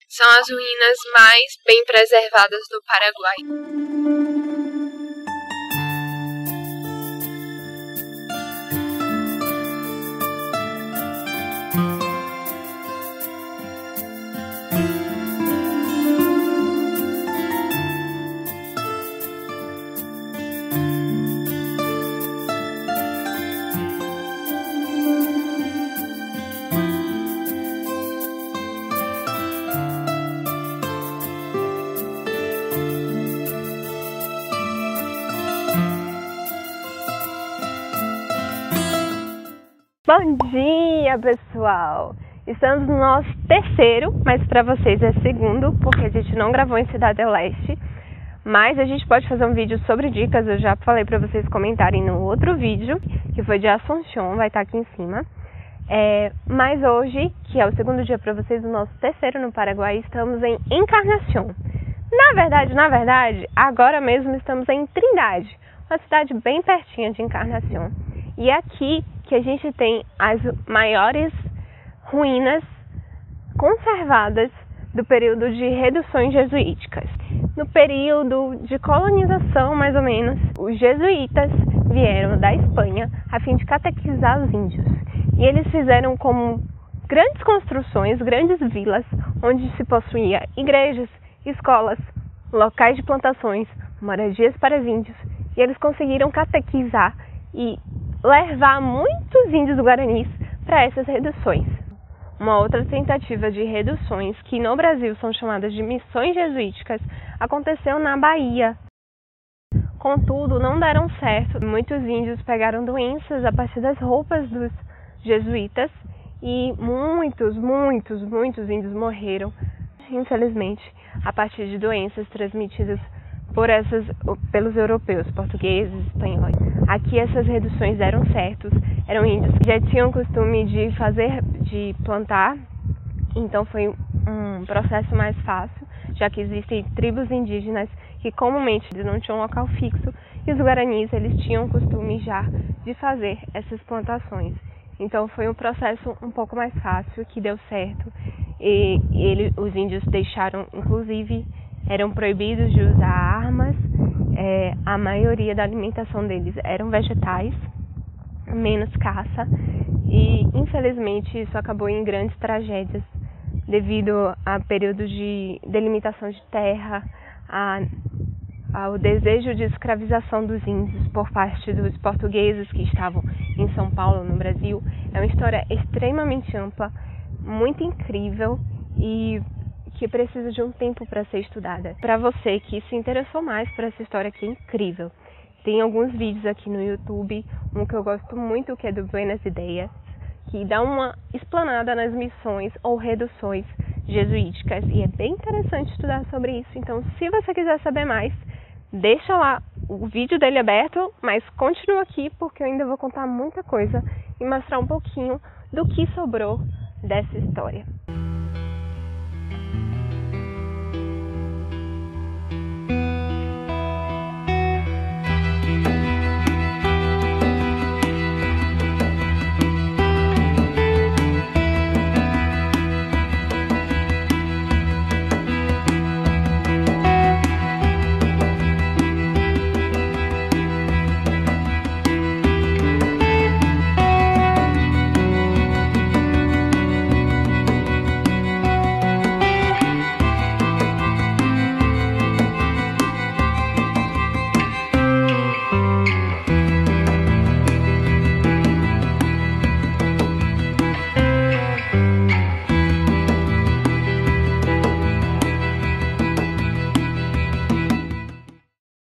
São as ruínas mais bem preservadas do Paraguai. Bom dia, pessoal! Estamos no nosso terceiro, mas para vocês é segundo, porque a gente não gravou em Cidade do Leste. Mas a gente pode fazer um vídeo sobre dicas, eu já falei para vocês comentarem no outro vídeo, que foi de Assunção, vai estar aqui em cima. Mas hoje, que é o segundo dia para vocês, o nosso terceiro no Paraguai, estamos em Encarnação. Na verdade, agora mesmo estamos em Trindade, uma cidade bem pertinho de Encarnação. E é aqui que a gente tem as maiores ruínas conservadas do período de reduções jesuíticas. No período de colonização, mais ou menos, os jesuítas vieram da Espanha a fim de catequizar os índios. E eles fizeram como grandes construções, grandes vilas, onde se possuía igrejas, escolas, locais de plantações, moradias para os índios. E eles conseguiram catequizar e levar muitos índios guaranis para essas reduções. Uma outra tentativa de reduções, que no Brasil são chamadas de missões jesuíticas, aconteceu na Bahia. Contudo, não deram certo. Muitos índios pegaram doenças a partir das roupas dos jesuítas e muitos índios morreram, infelizmente, a partir de doenças transmitidas pelos europeus, portugueses, espanhóis. Aqui essas reduções deram certo, eram índios que já tinham costume de plantar, então foi um processo mais fácil, já que existem tribos indígenas que comumente eles não tinham um local fixo, e os guaranis eles tinham costume já de fazer essas plantações. Então foi um processo um pouco mais fácil, que deu certo, e os índios deixaram, inclusive, eram proibidos de usar armas, a maioria da alimentação deles eram vegetais, menos caça, e infelizmente isso acabou em grandes tragédias, devido a períodos de delimitação de terra, ao desejo de escravização dos índios por parte dos portugueses que estavam em São Paulo, no Brasil. É uma história extremamente ampla, muito incrível e que precisa de um tempo para ser estudada. Para você que se interessou mais por essa história que é incrível, tem alguns vídeos aqui no YouTube, um que eu gosto muito, que é do Buenas Ideias, que dá uma explanada nas missões ou reduções jesuíticas, e é bem interessante estudar sobre isso. Então, se você quiser saber mais, deixa lá o vídeo dele aberto, mas continua aqui, porque eu ainda vou contar muita coisa e mostrar um pouquinho do que sobrou dessa história.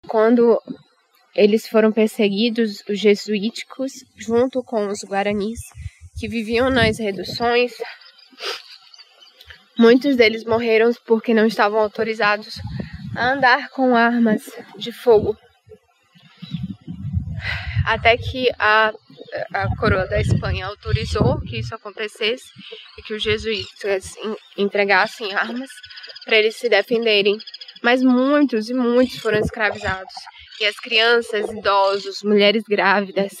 Quando eles foram perseguidos, os jesuíticos, junto com os guaranis, que viviam nas reduções, muitos deles morreram porque não estavam autorizados a andar com armas de fogo. Até que a coroa da Espanha autorizou que isso acontecesse e que os jesuítas entregassem armas para eles se defenderem. Mas muitos foram escravizados. E as crianças, idosos, mulheres grávidas,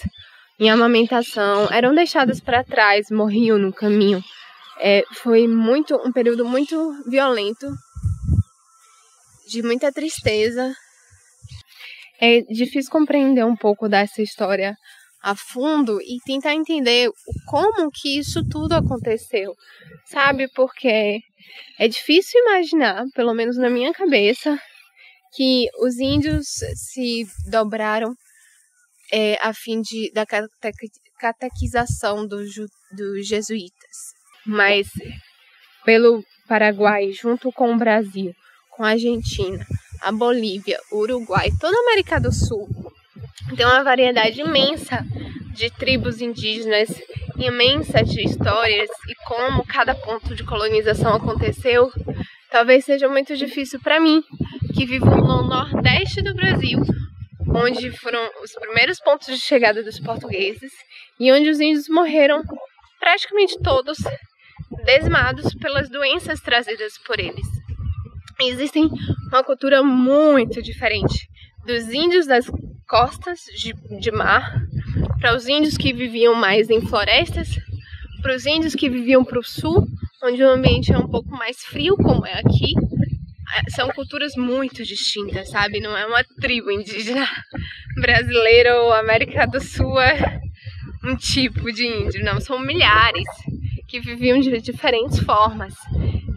em amamentação, eram deixadas para trás, morriam no caminho. Foi um período muito violento, de muita tristeza. É difícil compreender um pouco dessa história a fundo e tentar entender como que isso tudo aconteceu, sabe? Porque é difícil imaginar, pelo menos na minha cabeça, que os índios se dobraram a fim da catequização dos jesuítas. Mas pelo Paraguai, junto com o Brasil, com a Argentina, a Bolívia, o Uruguai, toda a América do Sul, tem uma variedade imensa de tribos indígenas, imensa de histórias e como cada ponto de colonização aconteceu. Talvez seja muito difícil para mim, que vivo no Nordeste do Brasil, onde foram os primeiros pontos de chegada dos portugueses e onde os índios morreram praticamente todos dizimados pelas doenças trazidas por eles. Existem uma cultura muito diferente dos índios das costas de mar, para os índios que viviam mais em florestas, para os índios que viviam para o sul, onde o ambiente é um pouco mais frio, como é aqui. São culturas muito distintas, sabe? Não é uma tribo indígena brasileira ou América do Sul é um tipo de índio, não. São milhares que viviam de diferentes formas.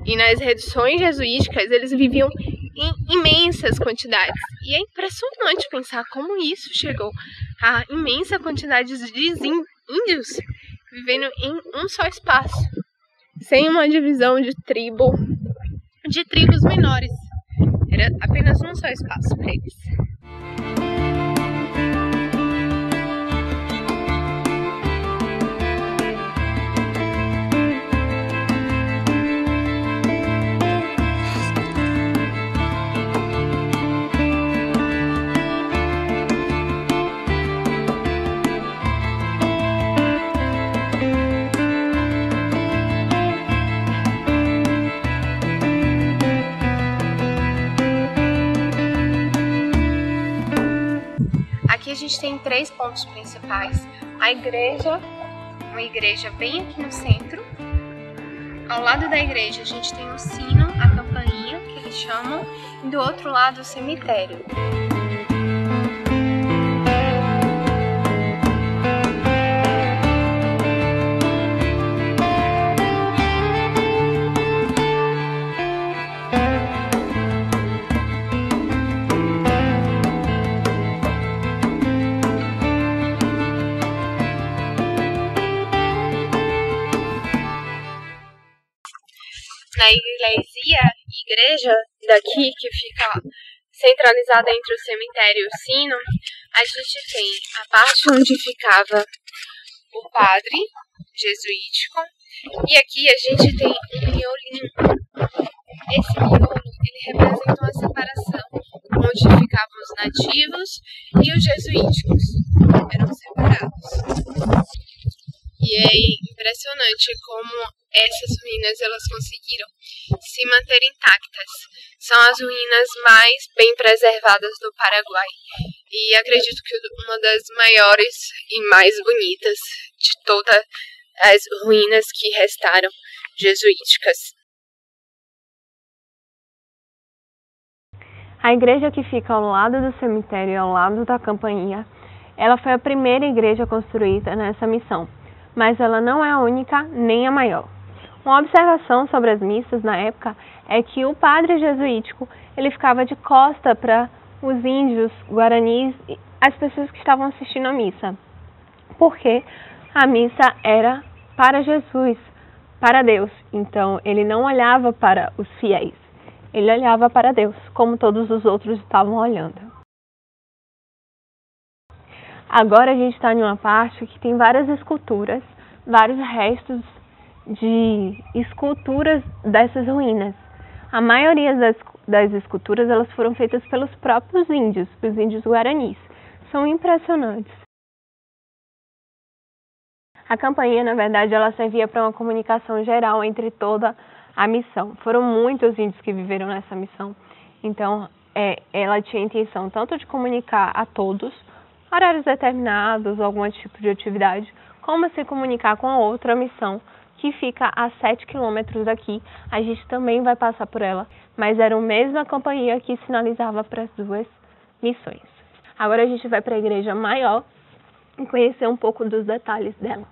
E nas reduções jesuíticas, eles viviam em imensas quantidades. E é impressionante pensar como isso chegou a imensa quantidade de índios vivendo em um só espaço, sem uma divisão de tribos menores. Era apenas um só espaço para eles. Aqui a gente tem 3 pontos principais. A igreja, uma igreja bem aqui no centro. Ao lado da igreja a gente tem o sino, a campainha, que eles chamam, e do outro lado o cemitério. Na igreja daqui, que fica centralizada entre o cemitério e o sino, a gente tem a parte onde ficava o padre jesuítico, e aqui a gente tem um miolinho. Esse miolo, ele representa uma separação, onde ficavam os nativos e os jesuíticos, eram separados. E é impressionante como essas ruínas elas conseguiram se manter intactas. São as ruínas mais bem preservadas do Paraguai. E acredito que uma das maiores e mais bonitas de todas as ruínas que restaram jesuíticas. A igreja que fica ao lado do cemitério e ao lado da campainha, ela foi a primeira igreja construída nessa missão, mas ela não é a única nem a maior. Uma observação sobre as missas na época é que o padre jesuítico ele ficava de costa para os índios, guaranis e as pessoas que estavam assistindo a missa, porque a missa era para Jesus, para Deus. Então ele não olhava para os fiéis, ele olhava para Deus, como todos os outros estavam olhando. Agora a gente está em uma parte que tem várias esculturas, vários restos de esculturas dessas ruínas. A maioria das esculturas elas foram feitas pelos próprios índios, os índios guaranis. São impressionantes. A campainha, na verdade, ela servia para uma comunicação geral entre toda a missão. Foram muitos índios que viveram nessa missão. Então, ela tinha a intenção tanto de comunicar a todos, horários determinados, algum tipo de atividade, como se comunicar com a outra missão que fica a 7 quilômetros daqui. A gente também vai passar por ela, mas era a mesma companhia que sinalizava para as duas missões. Agora a gente vai para a igreja maior e conhecer um pouco dos detalhes dela.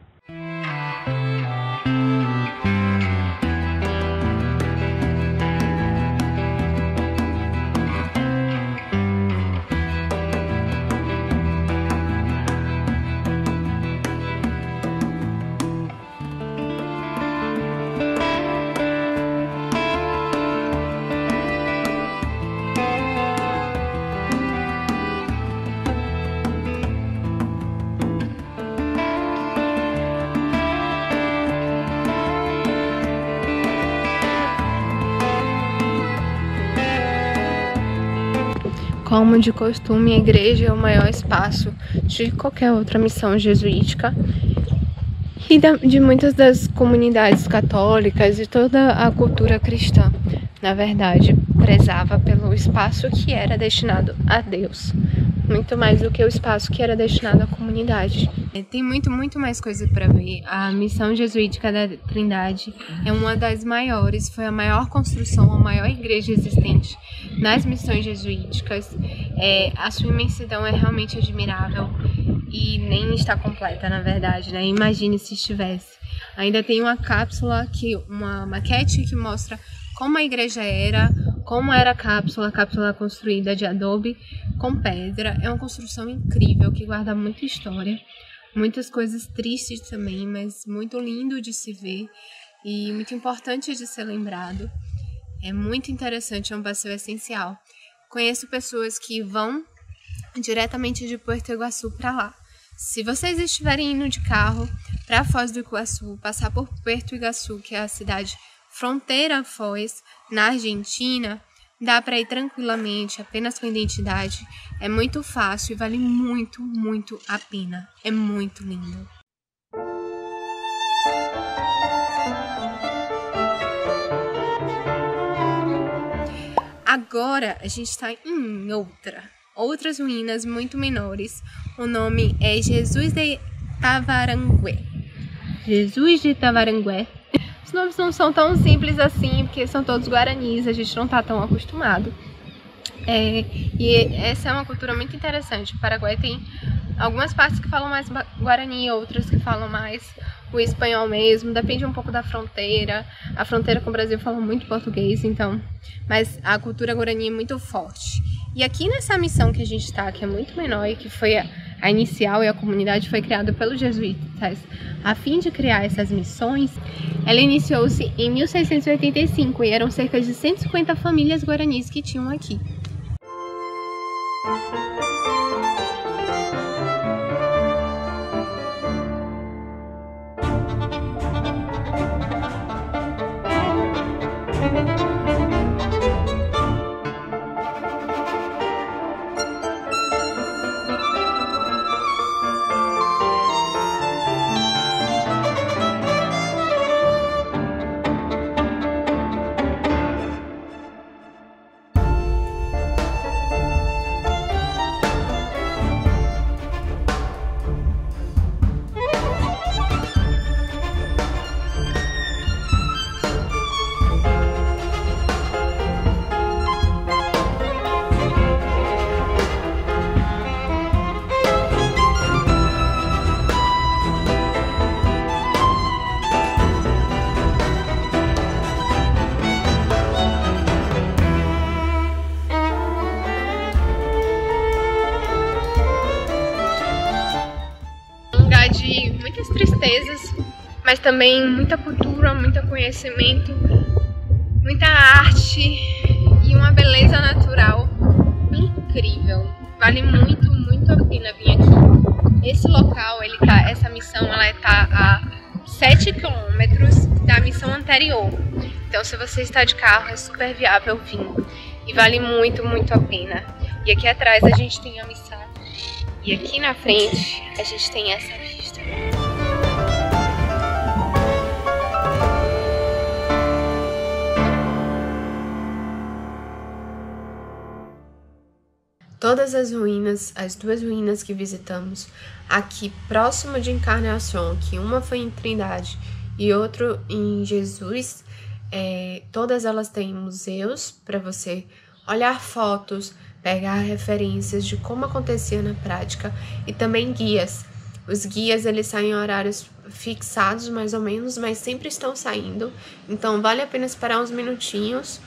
Como de costume, a igreja é o maior espaço de qualquer outra missão jesuítica e de muitas das comunidades católicas e toda a cultura cristã. Na verdade, prezava pelo espaço que era destinado a Deus, muito mais do que o espaço que era destinado à comunidade. Tem muito mais coisa para ver. A missão jesuítica da Trindade é uma das maiores, foi a maior construção, a maior igreja existente nas missões jesuíticas. A sua imensidão é realmente admirável e nem está completa, na verdade, né? Imagine se estivesse. Ainda tem uma cápsula, uma maquete que mostra como a igreja era, como era a cápsula construída de adobe com pedra. É uma construção incrível que guarda muita história, muitas coisas tristes também, mas muito lindo de se ver e muito importante de ser lembrado. É muito interessante, é um passeio essencial. Conheço pessoas que vão diretamente de Puerto Iguaçu para lá. Se vocês estiverem indo de carro para Foz do Iguaçu, passar por Puerto Iguaçu, que é a cidade fronteira a Foz, na Argentina, dá para ir tranquilamente, apenas com identidade. É muito fácil e vale muito a pena. É muito lindo. Agora a gente está em outras ruínas muito menores. O nome é Jesus de Tavarangué. Jesus de Tavarangué. Os nomes não são tão simples assim, porque são todos guaranis, a gente não está tão acostumado. E essa é uma cultura muito interessante. O Paraguai tem algumas partes que falam mais guarani, outras que falam mais o espanhol mesmo, depende um pouco da fronteira. A fronteira com o Brasil fala muito português, então, mas a cultura guarani é muito forte. E aqui nessa missão que a gente está, que é muito menor e que foi a inicial, e a comunidade foi criada pelos jesuítas a fim de criar essas missões, ela iniciou-se em 1685 e eram cerca de 150 famílias guaranis que tinham aqui. De muitas tristezas, mas também muita cultura, muito conhecimento, muita arte e uma beleza natural incrível. Vale muito a pena vir aqui. Esse local, essa missão, ela está a 7 quilômetros da missão anterior. Então, se você está de carro, é super viável vir e vale muito a pena. E aqui atrás a gente tem a missão. E aqui na frente a gente tem essa vista. Todas as ruínas, as duas ruínas que visitamos aqui próximo de Encarnação, que uma foi em Trindade e outro em Jesus. Todas elas têm museus para você olhar fotos, pegar referências de como acontecia na prática e também guias. Os guias, eles saem em horários fixados, mais ou menos, mas sempre estão saindo. Então, vale a pena esperar uns minutinhos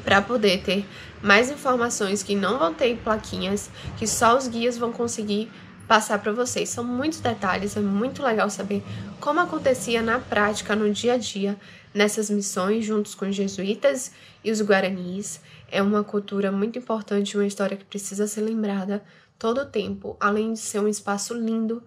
para poder ter mais informações que não vão ter plaquinhas, que só os guias vão conseguir passar para vocês. São muitos detalhes, é muito legal saber como acontecia na prática, no dia a dia, nessas missões, juntos com os jesuítas e os guaranis. É uma cultura muito importante, uma história que precisa ser lembrada todo o tempo, além de ser um espaço lindo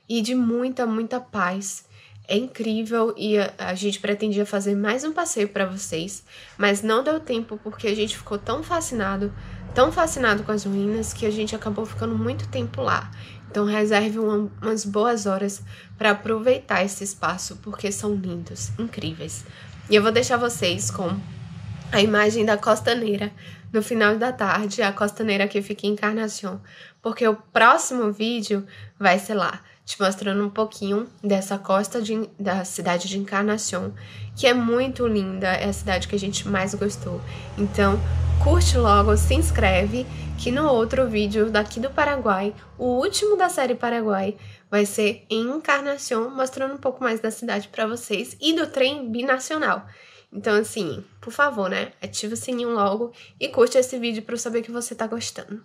e de muita, muita paz. É incrível e a gente pretendia fazer mais um passeio para vocês, mas não deu tempo porque a gente ficou tão fascinado com as ruínas que a gente acabou ficando muito tempo lá. Então reserve umas boas horas para aproveitar esse espaço porque são lindos, incríveis. E eu vou deixar vocês com a imagem da Costaneira no final da tarde, a Costaneira que fica em Encarnación, porque o próximo vídeo vai ser lá, te mostrando um pouquinho dessa costa da cidade de Encarnación, que é muito linda, é a cidade que a gente mais gostou. Então, curte logo, se inscreve, que no outro vídeo daqui do Paraguai, o último da série Paraguai, vai ser em Encarnación, mostrando um pouco mais da cidade para vocês e do trem binacional. Então, assim, por favor, né? Ativa o sininho logo e curte esse vídeo para eu saber que você tá gostando.